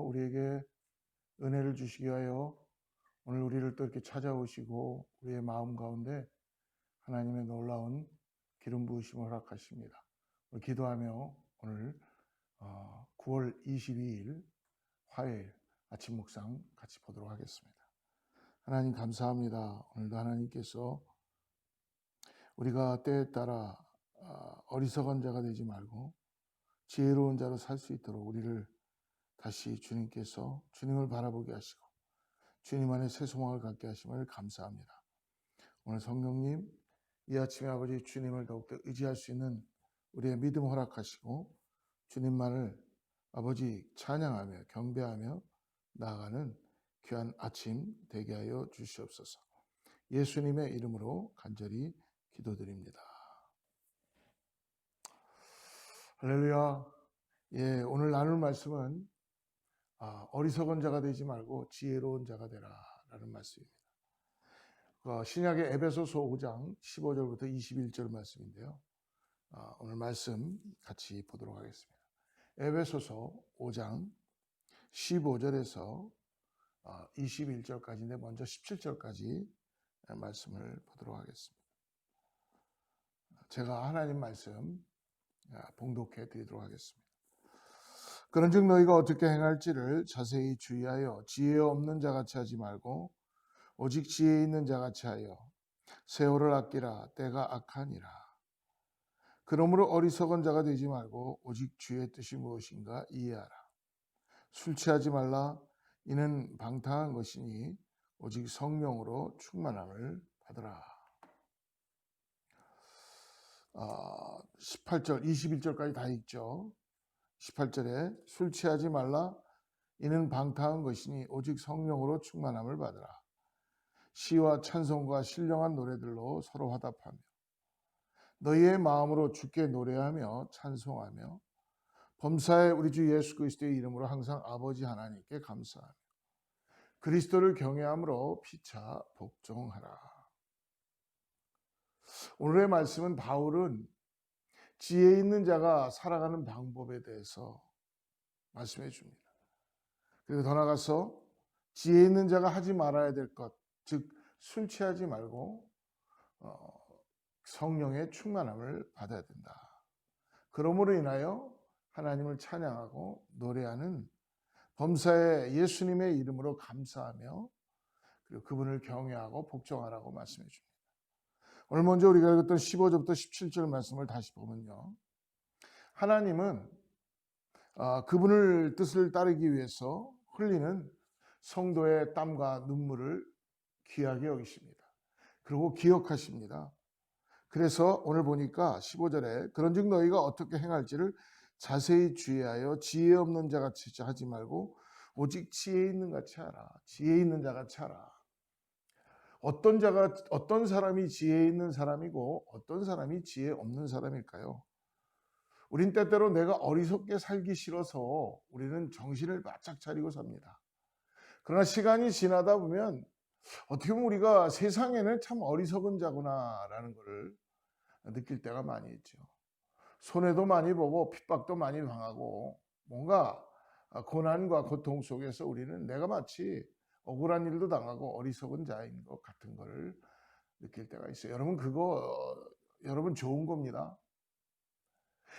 우리에게 은혜를 주시기 위하여 오늘 우리를 또 이렇게 찾아오시고 우리의 마음 가운데 하나님의 놀라운 기름 부으심을 허락하십니다. 우리 기도하며 오늘 9월 22일 화요일 아침 묵상 같이 보도록 하겠습니다. 하나님 감사합니다. 오늘도 하나님께서 우리가 때에 따라 어리석은 자가 되지 말고 지혜로운 자로 살 수 있도록 우리를 다시 주님께서 주님을 바라보게 하시고 주님 안에 새 소망을 갖게 하심을 감사합니다. 오늘 성령님 이 아침에 아버지 주님을 더욱더 의지할 수 있는 우리의 믿음 허락하시고 주님만을 아버지 찬양하며 경배하며 나아가는 귀한 아침 되게 하여 주시옵소서. 예수님의 이름으로 간절히 기도드립니다. 할렐루야. 예, 오늘 나눌 말씀은 어리석은 자가 되지 말고 지혜로운 자가 되라 라는 말씀입니다. 신약의 에베소서 5장 15절부터 21절 말씀인데요. 오늘 말씀 같이 보도록 하겠습니다. 에베소서 5장 15절에서 21절까지인데 먼저 17절까지 말씀을 보도록 하겠습니다. 제가 하나님 말씀 봉독해 드리도록 하겠습니다. 그런즉 너희가 어떻게 행할지를 자세히 주의하여 지혜 없는 자같이 하지 말고 오직 지혜 있는 자같이 하여 세월을 아끼라. 때가 악하니라. 그러므로 어리석은 자가 되지 말고 오직 주의 뜻이 무엇인가 이해하라. 술 취하지 말라. 이는 방탕한 것이니 오직 성령으로 충만함을 받으라. 18절, 21절까지 다 읽죠. 18절에 술 취하지 말라. 이는 방탕한 것이니 오직 성령으로 충만함을 받으라. 시와 찬송과 신령한 노래들로 서로 화답하며 너희의 마음으로 주께 노래하며 찬송하며 범사에 우리 주 예수 그리스도의 이름으로 항상 아버지 하나님께 감사하며 그리스도를 경외함으로 피차 복종하라. 오늘의 말씀은 바울은 지혜 있는 자가 살아가는 방법에 대해서 말씀해 줍니다. 그리고 더 나아가서 지혜 있는 자가 하지 말아야 될 것, 즉 술 취하지 말고 성령의 충만함을 받아야 된다. 그러므로 인하여 하나님을 찬양하고 노래하는 범사에 예수님의 이름으로 감사하며 그리고 그분을 경외하고 복종하라고 말씀해 줍니다. 오늘 먼저 우리가 읽었던 15절부터 17절 말씀을 다시 보면요. 하나님은 그분을 뜻을 따르기 위해서 흘리는 성도의 땀과 눈물을 귀하게 여기십니다. 그리고 기억하십니다. 그래서 오늘 보니까 15절에 그런즉 너희가 어떻게 행할지를 자세히 주의하여 지혜 없는 자같이 하지 말고 오직 지혜 있는 같이 하라. 지혜 있는 자같이 하라. 어떤 사람이 지혜 있는 사람이고 어떤 사람이 지혜 없는 사람일까요? 우린 때때로 내가 어리석게 살기 싫어서 우리는 정신을 바짝 차리고 삽니다. 그러나 시간이 지나다 보면 어떻게 보면 우리가 세상에는 참 어리석은 자구나라는 것을 느낄 때가 많이 있죠. 손해도 많이 보고 핍박도 많이 당하고 뭔가 고난과 고통 속에서 우리는 내가 마치 억울한 일도 당하고 어리석은 자인 것 같은 것을 느낄 때가 있어요. 여러분 좋은 겁니다.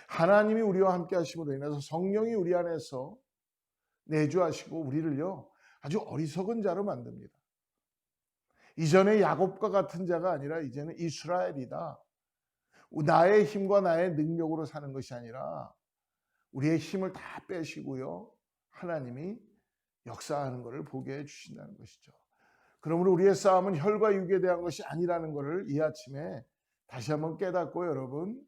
하나님이 우리와 함께 하심으로 인해서 성령이 우리 안에서 내주하시고 우리를요 아주 어리석은 자로 만듭니다. 이전에 야곱과 같은 자가 아니라 이제는 이스라엘이다. 나의 힘과 나의 능력으로 사는 것이 아니라 우리의 힘을 다 빼시고요 하나님이 역사하는 것을 보게 해주신다는 것이죠. 그러므로 우리의 싸움은 혈과 육에 대한 것이 아니라는 것을 이 아침에 다시 한번 깨닫고 여러분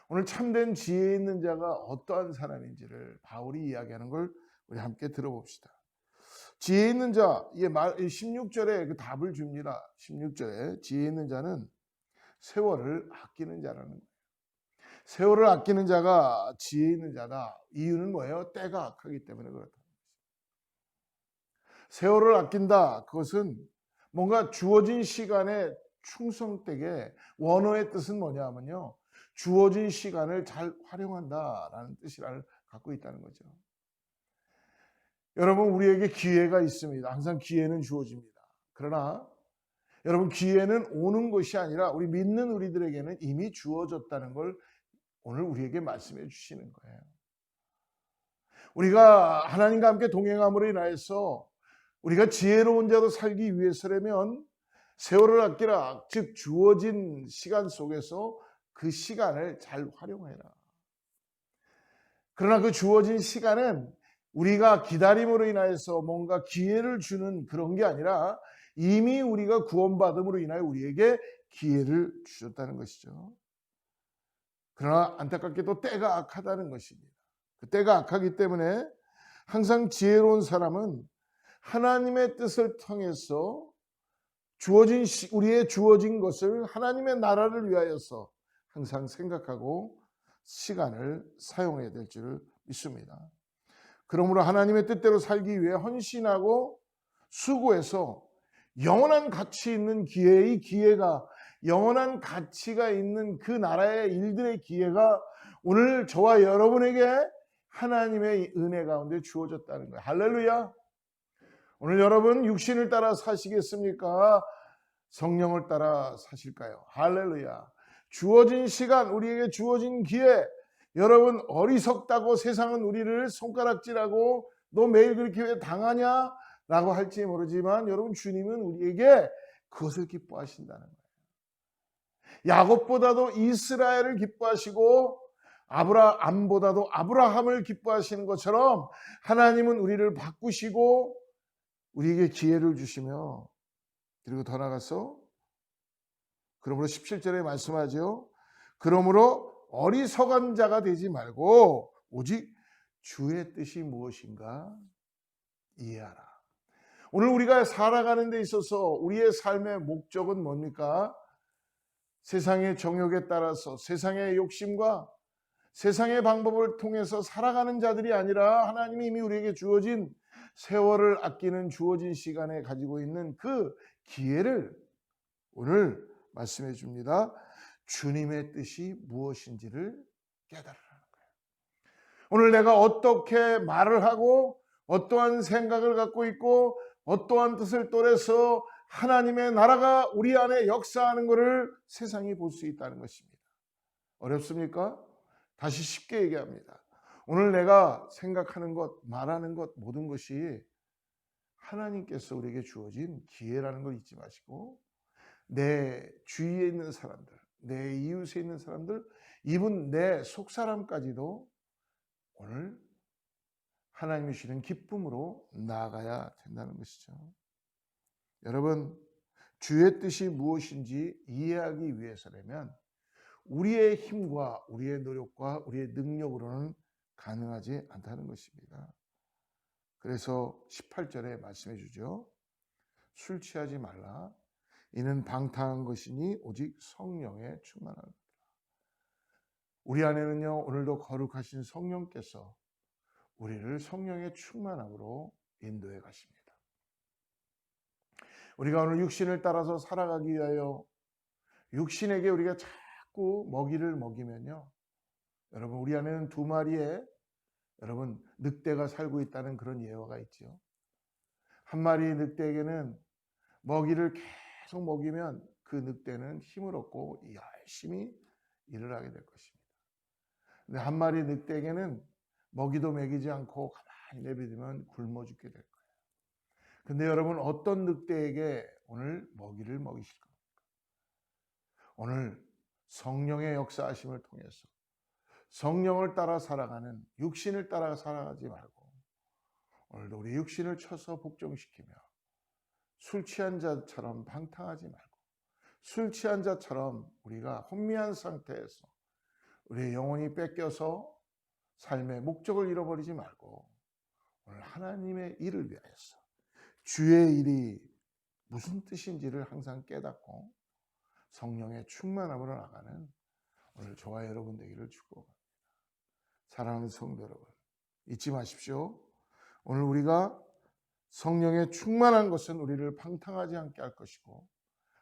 오늘 참된 지혜 있는 자가 어떠한 사람인지를 바울이 이야기하는 걸 우리 함께 들어봅시다. 지혜 있는 자, 16절에 그 답을 줍니다. 16절에 지혜 있는 자는 세월을 아끼는 자라는 거예요. 세월을 아끼는 자가 지혜 있는 자다. 이유는 뭐예요? 때가 악하기 때문에 그렇다. 세월을 아낀다. 그것은 뭔가 주어진 시간에 충성되게 원어의 뜻은 뭐냐면요. 주어진 시간을 잘 활용한다라는 뜻을 갖고 있다는 거죠. 여러분, 우리에게 기회가 있습니다. 항상 기회는 주어집니다. 그러나 여러분, 기회는 오는 것이 아니라 우리 믿는 우리들에게는 이미 주어졌다는 걸 오늘 우리에게 말씀해 주시는 거예요. 우리가 하나님과 함께 동행함으로 인하여서 우리가 지혜로운 자로 살기 위해서라면 세월을 아끼라, 즉 주어진 시간 속에서 그 시간을 잘 활용해라. 그러나 그 주어진 시간은 우리가 기다림으로 인하여서 뭔가 기회를 주는 그런 게 아니라 이미 우리가 구원받음으로 인하여 우리에게 기회를 주셨다는 것이죠. 그러나 안타깝게도 때가 악하다는 것입니다. 그 때가 악하기 때문에 항상 지혜로운 사람은 하나님의 뜻을 통해서 우리의 주어진 것을 하나님의 나라를 위하여서 항상 생각하고 시간을 사용해야 될 줄을 믿습니다. 그러므로 하나님의 뜻대로 살기 위해 헌신하고 수고해서 영원한 가치 있는 기회의 기회가, 영원한 가치가 있는 그 나라의 일들의 기회가 오늘 저와 여러분에게 하나님의 은혜 가운데 주어졌다는 거예요. 할렐루야. 오늘 여러분 육신을 따라 사시겠습니까? 성령을 따라 사실까요? 할렐루야. 주어진 시간, 우리에게 주어진 기회, 여러분 어리석다고 세상은 우리를 손가락질하고 너 매일 그렇게 왜 당하냐? 라고 할지 모르지만 여러분, 주님은 우리에게 그것을 기뻐하신다는 거예요. 야곱보다도 이스라엘을 기뻐하시고 암보다도 아브라함을 기뻐하시는 것처럼 하나님은 우리를 바꾸시고 우리에게 기회를 주시며, 그리고 더 나아가서 그러므로 17절에 말씀하죠. 그러므로 어리석은 자가 되지 말고 오직 주의 뜻이 무엇인가 이해하라. 오늘 우리가 살아가는 데 있어서 우리의 삶의 목적은 뭡니까? 세상의 정욕에 따라서 세상의 욕심과 세상의 방법을 통해서 살아가는 자들이 아니라 하나님이 이미 우리에게 주어진 세월을 아끼는 주어진 시간에 가지고 있는 그 기회를 오늘 말씀해 줍니다. 주님의 뜻이 무엇인지를 깨달으라는 거예요. 오늘 내가 어떻게 말을 하고 어떠한 생각을 갖고 있고 어떠한 뜻을 또래서 하나님의 나라가 우리 안에 역사하는 것을 세상이 볼 수 있다는 것입니다. 어렵습니까? 다시 쉽게 얘기합니다. 오늘 내가 생각하는 것, 말하는 것, 모든 것이 하나님께서 우리에게 주어진 기회라는 걸 잊지 마시고 내 주위에 있는 사람들, 내 이웃에 있는 사람들, 이분 내 속사람까지도 오늘 하나님이 주시는 기쁨으로 나아가야 된다는 것이죠. 여러분, 주의 뜻이 무엇인지 이해하기 위해서라면 우리의 힘과 우리의 노력과 우리의 능력으로는 가능하지 않다는 것입니다. 그래서 18절에 말씀해 주죠. 술 취하지 말라. 이는 방탕한 것이니 오직 성령에 충만하라. 우리 안에는요, 오늘도 거룩하신 성령께서 우리를 성령의 충만함으로 인도해 가십니다. 우리가 오늘 육신을 따라서 살아가기 위하여 육신에게 우리가 자꾸 먹이를 먹이면요, 여러분 우리 안에는 두 마리의 여러분 늑대가 살고 있다는 그런 예화가 있죠. 한 마리의 늑대에게는 먹이를 계속 먹이면 그 늑대는 힘을 얻고 열심히 일을 하게 될 것입니다. 근데 한 마리의 늑대에게는 먹이도 먹이지 않고 가만히 내버리면 굶어 죽게 될 거예요. 근데 여러분, 어떤 늑대에게 오늘 먹이를 먹이실 겁니까? 오늘 성령의 역사하심을 통해서 성령을 따라 살아가는, 육신을 따라 살아가지 말고 오늘도 우리 육신을 쳐서 복종시키며 술 취한 자처럼 방탕하지 말고 술 취한 자처럼 우리가 혼미한 상태에서 우리의 영혼이 뺏겨서 삶의 목적을 잃어버리지 말고 오늘 하나님의 일을 위하여서 주의 일이 무슨 뜻인지를 항상 깨닫고 성령의 충만함으로 나가는 오늘 저와 여러분 되기를 축복합니다. 사랑하는 성도 여러분, 잊지 마십시오. 오늘 우리가 성령의 충만한 것은 우리를 방탕하지 않게 할 것이고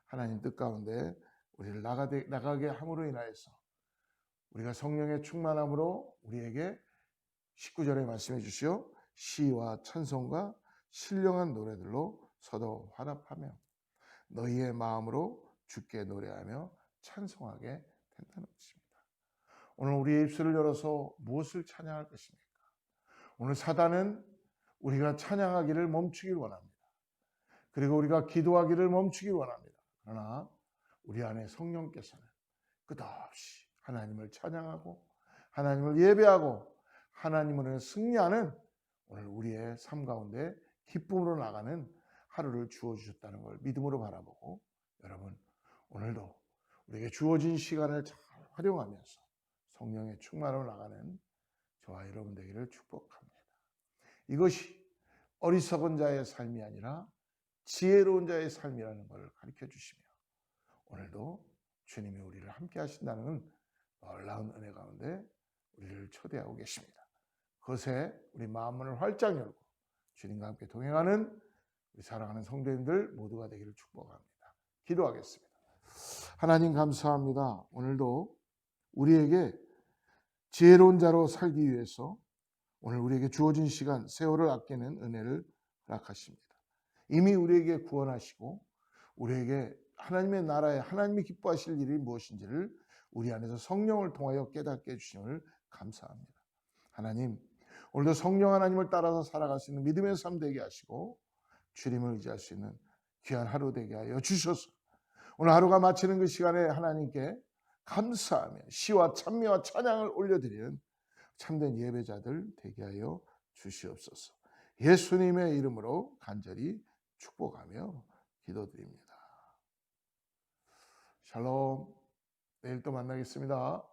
하나님 뜻 가운데 우리를 나가게 함으로 인하여서 우리가 성령의 충만함으로 우리에게 19절에 말씀해 주시오. 시와 찬송과 신령한 노래들로 서로 화답하며 너희의 마음으로 주께 노래하며 찬송하게 된다는 것입니다. 오늘 우리의 입술을 열어서 무엇을 찬양할 것입니까? 오늘 사단은 우리가 찬양하기를 멈추길 원합니다. 그리고 우리가 기도하기를 멈추길 원합니다. 그러나 우리 안에 성령께서는 끝없이 하나님을 찬양하고 하나님을 예배하고 하나님으로 승리하는 오늘 우리의 삶 가운데 기쁨으로 나가는 하루를 주어주셨다는 걸 믿음으로 바라보고 여러분 오늘도 우리에게 주어진 시간을 잘 활용하면서 성령의 충만으로 나가는 저와 여러분 되기를 축복합니다. 이것이 어리석은 자의 삶이 아니라 지혜로운 자의 삶이라는 것을 가르쳐 주시며 오늘도 주님이 우리를 함께 하신다는 놀라운 은혜 가운데 우리를 초대하고 계십니다. 그것에 우리 마음문을 활짝 열고 주님과 함께 동행하는 우리 사랑하는 성도님들 모두가 되기를 축복합니다. 기도하겠습니다. 하나님 감사합니다. 오늘도 우리에게 지혜로운 자로 살기 위해서 오늘 우리에게 주어진 시간, 세월을 아끼는 은혜를 허락하십니다. 이미 우리에게 구원하시고 우리에게 하나님의 나라에 하나님이 기뻐하실 일이 무엇인지를 우리 안에서 성령을 통하여 깨닫게 해주심을 감사합니다. 하나님, 오늘도 성령 하나님을 따라서 살아갈 수 있는 믿음의 삶 되게 하시고 주님을 의지할 수 있는 귀한 하루 되게 하여 주셔서 오늘 하루가 마치는 그 시간에 하나님께 감사하며 시와 찬미와 찬양을 올려드리는 참된 예배자들 되게 하여 주시옵소서. 예수님의 이름으로 간절히 축복하며 기도드립니다. 샬롬. 내일 또 만나겠습니다.